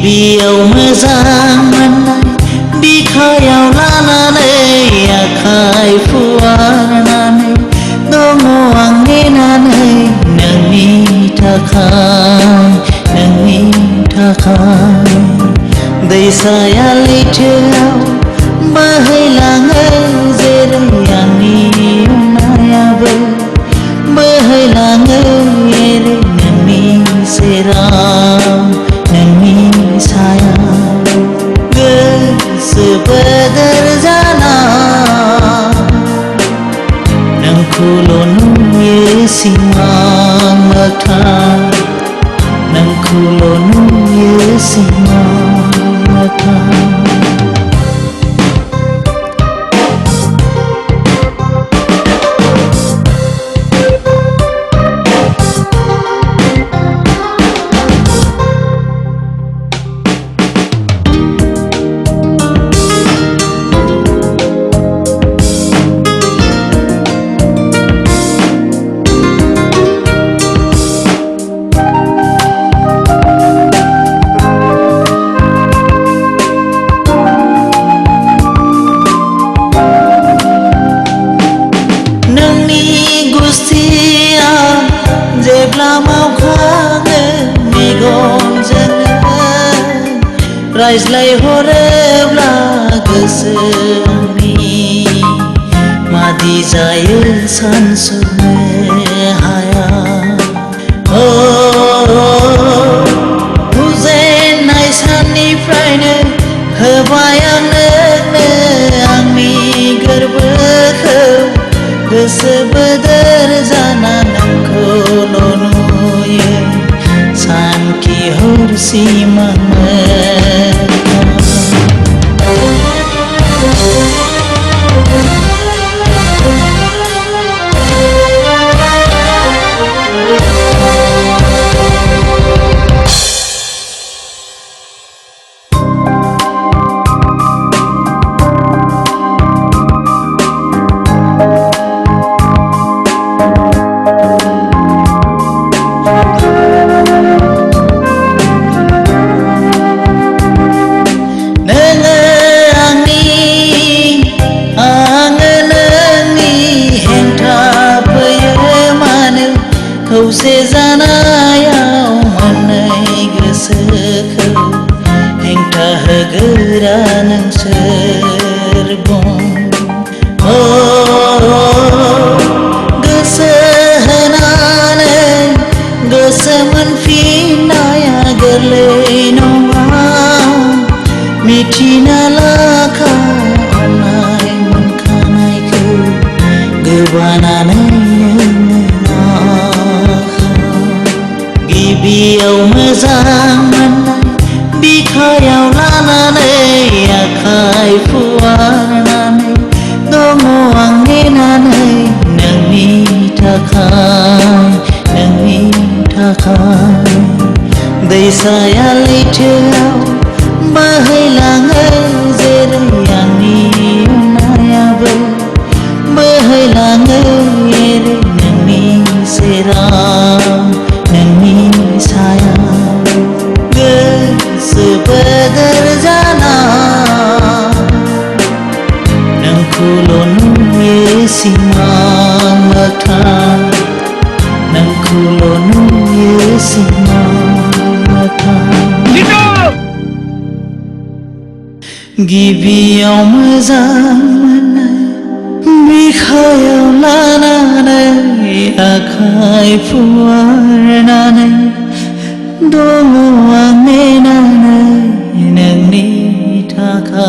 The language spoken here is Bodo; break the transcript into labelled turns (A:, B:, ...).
A: गिबियाव मोजां मोननाय बिखायाव लानानै आखाइ फुवारनानै दङ आं नेनानै नोंनि थाखाय दैसाया लैथोआव बोहैलाङो जेरै आंनि अननायाबो बोहैलाङो एरै नोंनि सेराव नोंनि सायाव गोसो बोदोर जाना नोंखौल' नुयो सिमां मोगथां नोंखौल' नुयो सिमां मोगथां जेब्ला मावखाङो मेगनजोंनो रायज्लायहरोब्ला गोसोनि मादि जायो सानस'नो हाया बुजेननाय साननिफ्रायनो होबाय आं नोंनो आंनि गोरबोखौ गोसो बोदोर जाना नोंखौल' नुयो सानखि हर सिमां खौसे जानायाव मोननाय गोसोखौ हेंथा होग्रा नोंसोर बुं गोसो होनानै गोसो मोनफिननाया गोरलै नङा मिथिना लाखा अननाय मोनखानायखौ गोबानानै गिबियाव मोजां मोननाय बिखायाव लानानै आखाइ फुवारनानै दङ आं नेनानै नोंनि थाखाय दैसाया लैथोआव बोहैलाङो जेरै आंनि अननायाबो बोहैलाङो एरै नोंनि सेराव नोंनि सायाव गोसो बोदोर जाना नोंखौल' नुयो सिमां मोगथां नोंखौल' नुयो सिमां मोगथां गिबियाव मोजां मोननाय बिखायाव लानानै आखाइ फुवारनानै दङ आं नेनानै नोंनि थाखाय